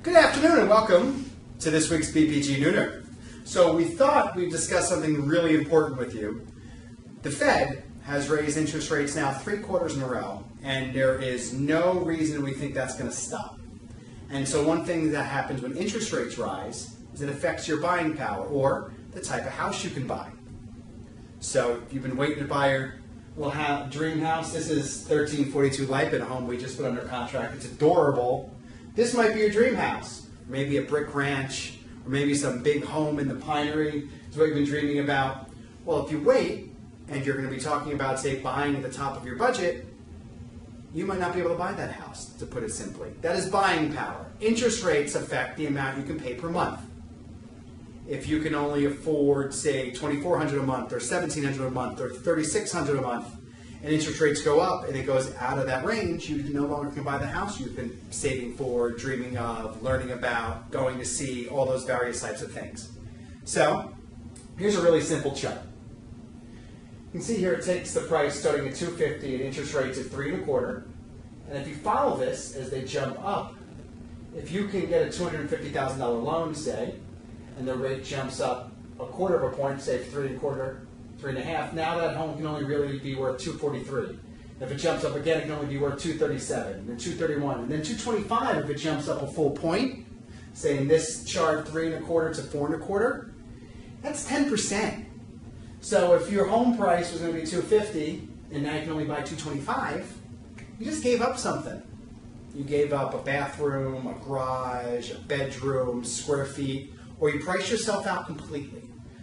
Good afternoon and welcome to this week's BPG Nooner. So we thought we'd discuss something really important with you. The Fed has raised interest rates now 3 quarters in a row, and there is no reason we think that's going to stop. And so one thing that happens when interest rates rise is it affects your buying power or the type of house you can buy. So if you've been waiting to buy your little dream house, this is 1342 Lipin, a home we just put under contract. It's adorable. This might be your dream house, maybe a brick ranch, or maybe some big home in the Pinery. It's what you've been dreaming about. Well, if you wait, and you're going to be talking about, say, buying at the top of your budget, you might not be able to buy that house, to put it simply. That is buying power. Interest rates affect the amount you can pay per month. If you can only afford, say, $2,400 a month, or $1,700 a month, or $3,600 a month, and interest rates go up and it goes out of that range, you no longer can buy the house you've been saving for, dreaming of, learning about, going to see, all those various types of things. So, here's a really simple chart. You can see here it takes the price starting at $250 and interest rates at 3.25. And if you follow this as they jump up, if you can get a $250,000 loan, say, and the rate jumps up 1/4 of a point, say 3.25, 3.5, now that home can only really be worth $243. If it jumps up again, it can only be worth $237, and then $231, and then $225 if it jumps up a full point. Say in this chart, 3.25 to 4.25, that's 10%. So if your home price was going to be $250 and now you can only buy $225, you just gave up something. You gave up a bathroom, a garage, a bedroom, square feet, or you price yourself out completely.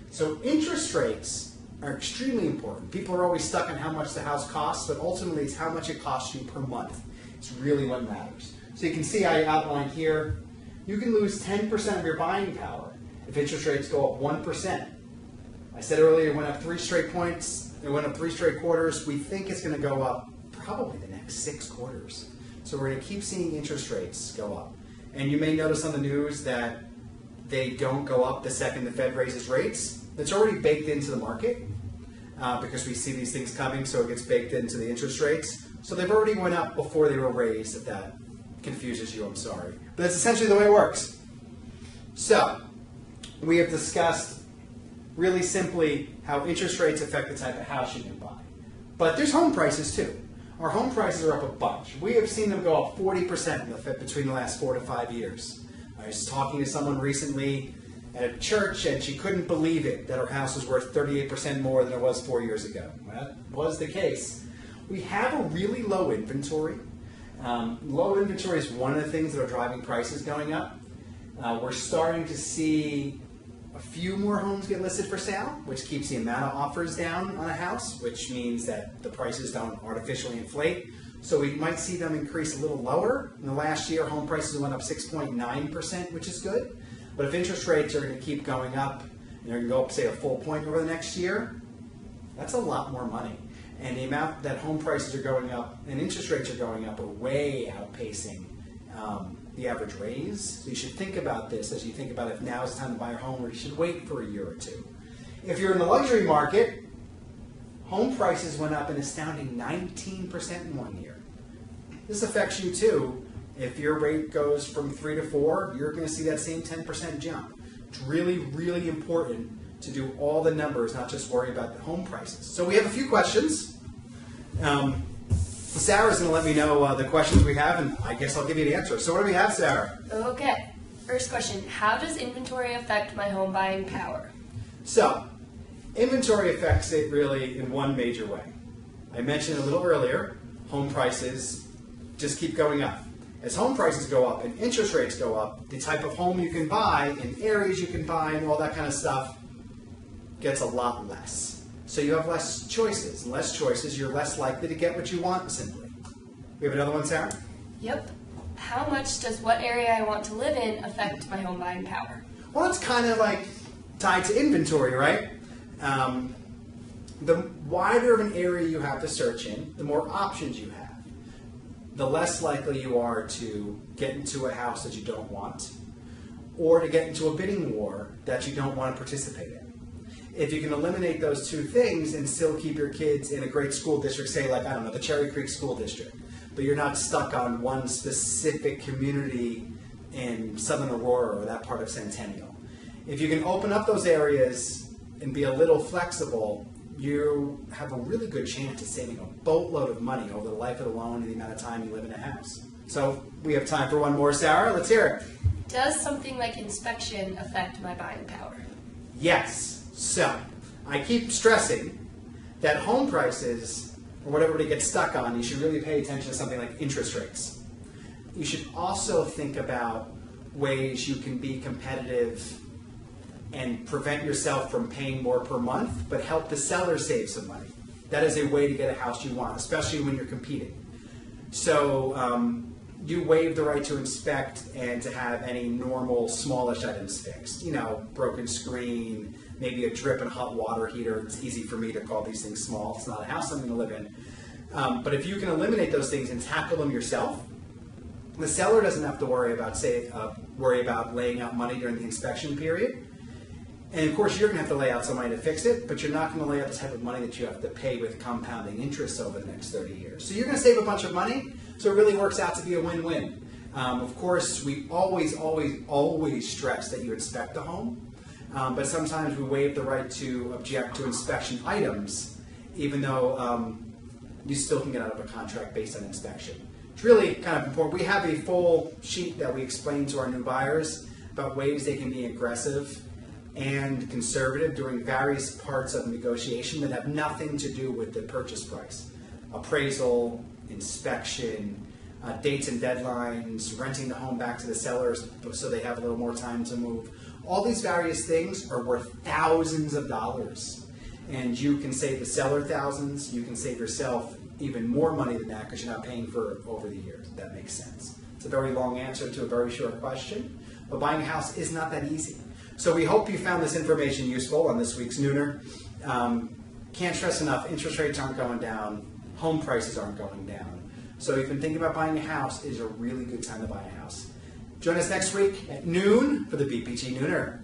So interest rates are extremely important. People are always stuck on how much the house costs, but ultimately it's how much it costs you per month. It's really what matters. So you can see I outlined here, you can lose 10% of your buying power if interest rates go up 1%. I said earlier it went up 3 straight points, it went up 3 straight quarters. We think it's going to go up probably the next 6 quarters. So we're going to keep seeing interest rates go up. And you may notice on the news that they don't go up the second the Fed raises rates. That's already baked into the market because we see these things coming, so it gets baked into the interest rates. So they've already went up before they were raised. If that confuses you, I'm sorry. But that's essentially the way it works. So we have discussed really simply how interest rates affect the type of house you can buy. But there's home prices too. Our home prices are up a bunch. We have seen them go up 40% between the last 4 to 5 years. I was talking to someone recently at a church, and she couldn't believe it, that her house was worth 38% more than it was 4 years ago. That was the case. We have a really low inventory. Low inventory is one of the things that are driving prices going up. We're starting to see a few more homes get listed for sale, which keeps the amount of offers down on a house, which means that the prices don't artificially inflate. So we might see them increase a little lower. In the last year, home prices went up 6.9%, which is good. But if interest rates are going to keep going up, and they're going to go up, say, a full point over the next year, that's a lot more money. And the amount that home prices are going up and interest rates are going up are way outpacing the average raise. So you should think about this as you think about if now is the time to buy a home, or you should wait for a year or two. If you're in the luxury market, home prices went up an astounding 19% in 1 year. This affects you too. If your rate goes from 3 to 4, you're going to see that same 10% jump. It's really, really important to do all the numbers, not just worry about the home prices. So we have a few questions. Sarah's going to let me know the questions we have, and I guess I'll give you the answer. So what do we have, Sarah? Okay. First question, how does inventory affect my home buying power? So, inventory affects it really in one major way. I mentioned a little earlier, home prices just keep going up. As home prices go up and interest rates go up, the type of home you can buy and areas you can buy and all that kind of stuff gets a lot less. So you have less choices. And less choices, you're less likely to get what you want, simply. We have another one, Sarah? Yep. How much does what area I want to live in affect my home buying power? Well, it's kind of like tied to inventory, right? The wider of an area you have to search in, the more options you have. The less likely you are to get into a house that you don't want, or to get into a bidding war that you don't want to participate in. If you can eliminate those two things and still keep your kids in a great school district, say like, I don't know, the Cherry Creek School District, but you're not stuck on one specific community in Southern Aurora or that part of Centennial. If you can open up those areas and be a little flexible, you have a really good chance of saving a boatload of money over the life of the loan and the amount of time you live in a house. So we have time for one more, Sarah. Let's hear it. Does something like inspection affect my buying power? Yes. So I keep stressing that home prices, or what everybody gets stuck on, you should really pay attention to something like interest rates. You should also think about ways you can be competitive and prevent yourself from paying more per month, but help the seller save some money. That is a way to get a house you want, especially when you're competing. So you waive the right to inspect and to have any normal smallish items fixed. You know, broken screen, maybe a drip and hot water heater. It's easy for me to call these things small. It's not a house I'm going to live in. But if you can eliminate those things and tackle them yourself, the seller doesn't have to worry about laying out money during the inspection period. And of course, you're going to have to lay out some money to fix it, but you're not going to lay out the type of money that you have to pay with compounding interest over the next 30 years. So you're going to save a bunch of money, so it really works out to be a win-win. Of course, we always stress that you inspect the home, but sometimes we waive the right to object to inspection items, even though you still can get out of a contract based on inspection. It's really kind of important. We have a full sheet that we explain to our new buyers about ways they can be aggressive and conservative during various parts of negotiation that have nothing to do with the purchase price. Appraisal, inspection, dates and deadlines, renting the home back to the sellers so they have a little more time to move. All these various things are worth thousands of dollars. And you can save the seller thousands, you can save yourself even more money than that because you're not paying for it over the years. If that makes sense. It's a very long answer to a very short question, but buying a house is not that easy. So we hope you found this information useful on this week's Nooner. Can't stress enough, interest rates aren't going down, home prices aren't going down. So if you've been thinking about buying a house, it is a really good time to buy a house. Join us next week at noon for the BPG Nooner.